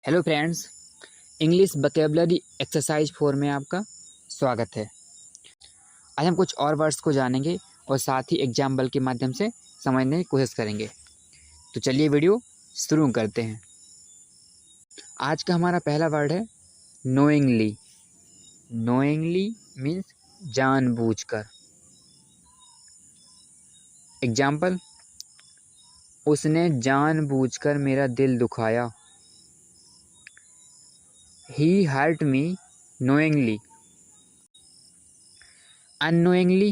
Hello friends, English vocabulary exercise 4 में आपका स्वागत है। आज हम कुछ और वर्ड्स को जानेंगे और साथ ही एग्जाम्पल के माध्यम से समझने की कोशिश करेंगे। तो चलिए वीडियो शुरू करते हैं। आज का हमारा पहला वर्ड है नोइंगली। नोइंगली मीन्स जानबूझकर। एग्जाम्पल, उसने जानबूझकर मेरा दिल दुखाया। He hurt me knowingly. Unknowingly,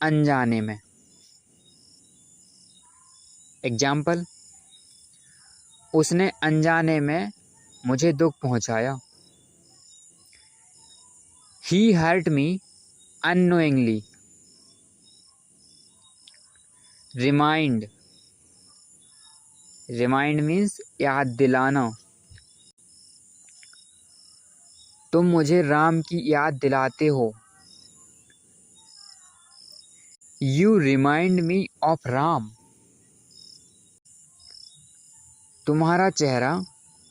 अनजाने में। एग्जाम्पल, उसने अनजाने में मुझे दुख पहुंचाया। He hurt me unknowingly. Remind. Remind means याद दिलाना। तुम मुझे राम की याद दिलाते हो। You remind me of Ram. तुम्हारा चेहरा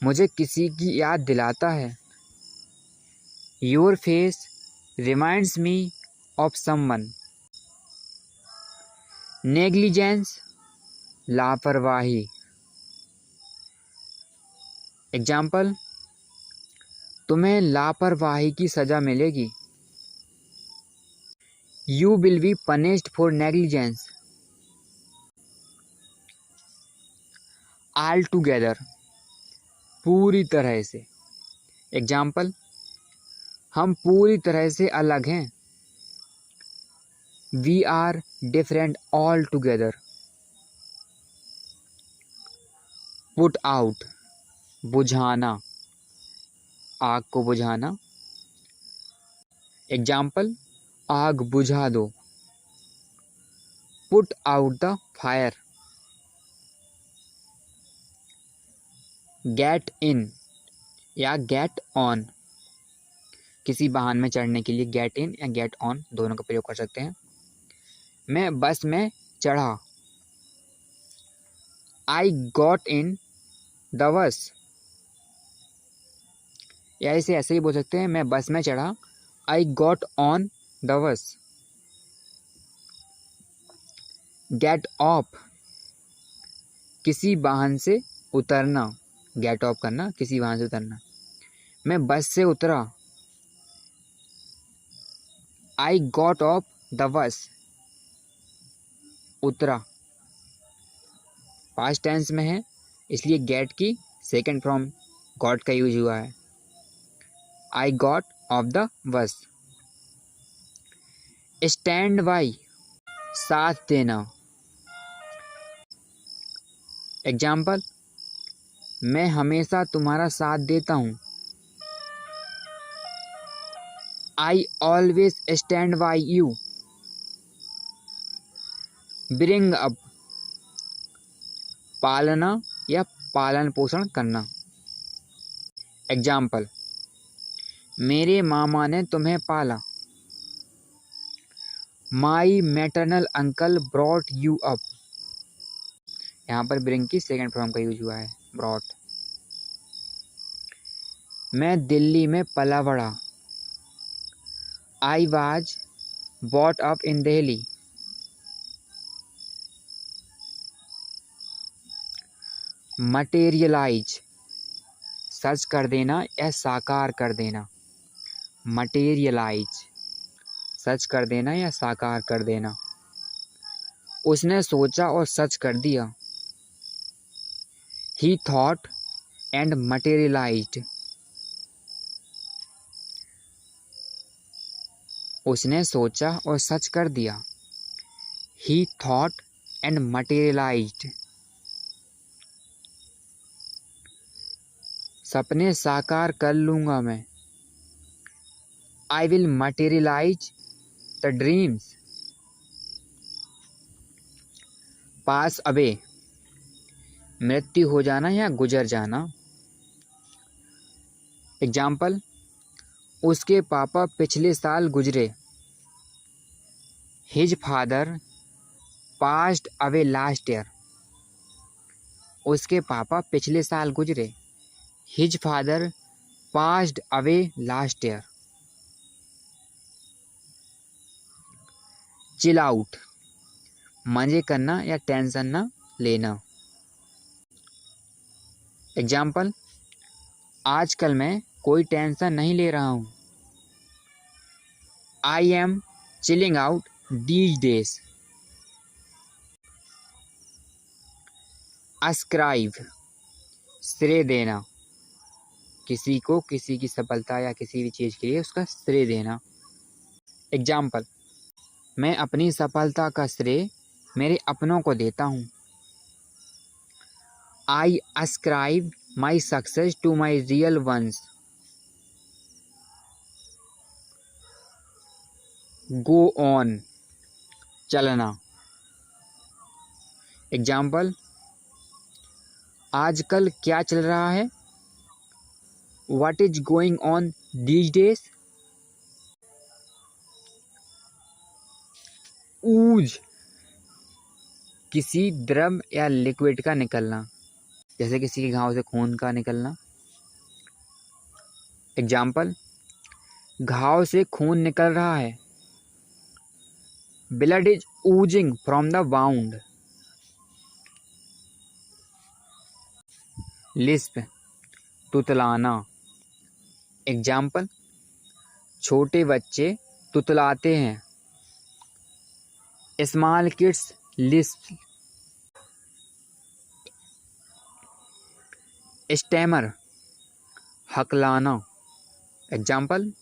मुझे किसी की याद दिलाता है। Your face reminds me of someone. Negligence, लापरवाही। एग्जाम्पल, तुम्हें लापरवाही की सजा मिलेगी। You will be punished for negligence. Altogether, पूरी तरह से। एग्जाम्पल, हम पूरी तरह से अलग हैं। We are different altogether. Put out, बुझाना, आग को बुझाना। एग्जाम्पल, आग बुझा दो। Put out the fire. Get in या get on, किसी वाहन में चढ़ने के लिए get in या get on दोनों का प्रयोग कर सकते हैं। मैं बस में चढ़ा। I got in the bus. या इसे ऐसे ही बोल सकते हैं, मैं बस में चढ़ा। I got on the bus. Get off, किसी वाहन से उतरना। गेट ऑफ करना, किसी वाहन से उतरना। मैं बस से उतरा। I got off the bus. उतरा पास्ट टेंस में है, इसलिए गेट की सेकंड फॉर्म गॉट का यूज हुआ है। I got off the bus. Stand by, साथ देना। एग्जाम्पल, मैं हमेशा तुम्हारा साथ देता हूँ। I always stand by you. Bring up, पालना या पालन पोषण करना। एग्जाम्पल, मेरे मामा ने तुम्हें पाला। My maternal uncle brought you up. यहाँ पर bring की सेकंड फॉर्म का यूज हुआ है, brought। मैं दिल्ली में पला बड़ा। I was brought up in Delhi. Materialize, सच कर देना या साकार कर देना। Materialize, सच कर देना या साकार कर देना। उसने सोचा और सच कर दिया। He thought and materialized. उसने सोचा और सच कर दिया। He thought and materialized. सपने साकार कर लूँगा मैं। I will materialize the dreams. Pass away, मृत्यु हो जाना या गुजर जाना। एग्जाम्पल, उसके पापा पिछले साल गुजरे। His father passed away last year. उसके पापा पिछले साल गुजरे। His father passed away last year. Chill out, मजे करना या टेंशन ना लेना। एग्जाम्पल, आजकल मैं कोई टेंशन नहीं ले रहा हूँ। I M chilling out these days. Ascribe, श्रेय देना, किसी को किसी की सफलता या किसी भी चीज़ के लिए उसका श्रेय देना। एग्जाम्पल, मैं अपनी सफलता का श्रेय मेरे अपनों को देता हूँ। I ascribe my success to my real ones. Go on, चलना। एग्जाम्पल, आजकल क्या चल रहा है? What is going on these days? ooze, किसी द्रव या लिक्विड का निकलना, जैसे किसी के घाव से खून का निकलना। एग्जाम्पल, घाव से खून निकल रहा है। Blood is oozing from the wound। Lisp, तुतलाना। एग्जाम्पल, छोटे बच्चे तुतलाते हैं। Small kids lisp. स्टैमर, हकलाना। एग्जाम्पल,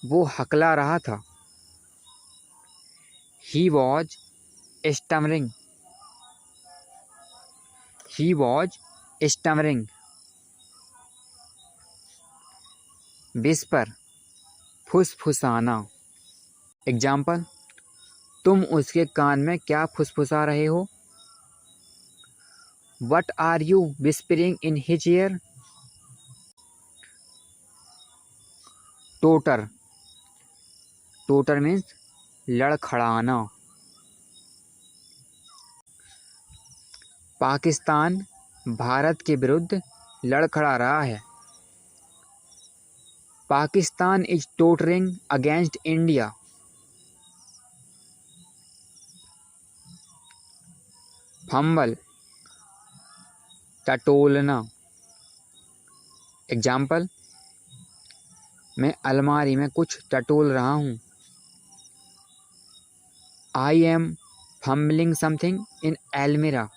वो हकला रहा था। He was stammering. He was stammering. Whisper, फुसफुसाना। एग्जाम्पल, तुम उसके कान में क्या फुसफुसा रहे हो? What are you whispering in his ear? Totter, totter means लड़खड़ाना। पाकिस्तान भारत के विरुद्ध लड़खड़ा रहा है। Pakistan is tottering against India. Fumble, टटोलना। एग्जाम्पल, मैं अलमारी में कुछ टटोल रहा हूँ। I am fumbling something in almirah.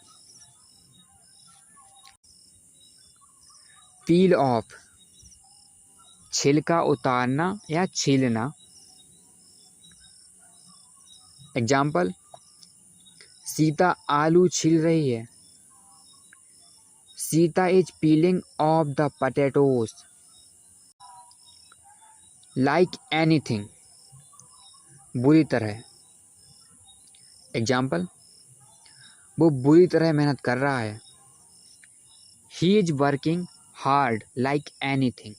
Peel off, छिलका उतारना या छीलना। एग्जाम्पल, सीता आलू छील रही है। Sita is piling of the potatoes. Like anything, बुरी तरह। एग्जाम्पल, वो बुरी तरह मेहनत कर रहा है। He is working hard like anything.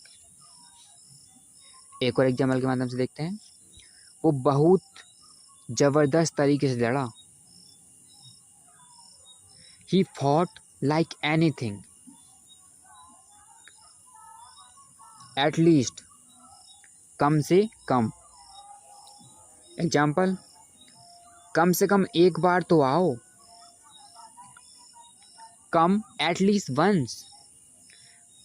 एक और एग्जाम्पल के माध्यम से देखते हैं। वो बहुत जबरदस्त तरीके से लड़ा। He fought like anything। At least, कम से कम। एग्जाम्पल, कम से कम एक बार तो आओ। Come at least once।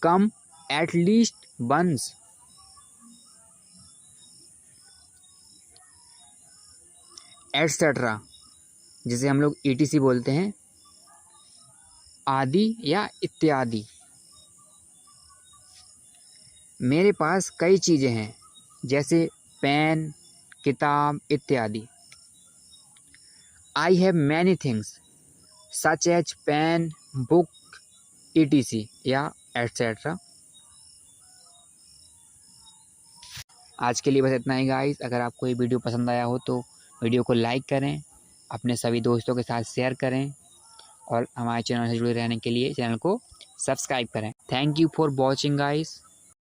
Come at least once। Etcetera, जिसे हम लोग ETC बोलते हैं, आदि या इत्यादि। मेरे पास कई चीज़ें हैं, जैसे पेन, किताब इत्यादि। I have many things such as pen, book, ETC या एटसेट्रा। आज के लिए बस इतना ही गाइस। अगर आपको ये वीडियो पसंद आया हो तो वीडियो को लाइक करें, अपने सभी दोस्तों के साथ शेयर करें और हमारे चैनल से जुड़े रहने के लिए चैनल को सब्सक्राइब करें। Thank you for watching guys.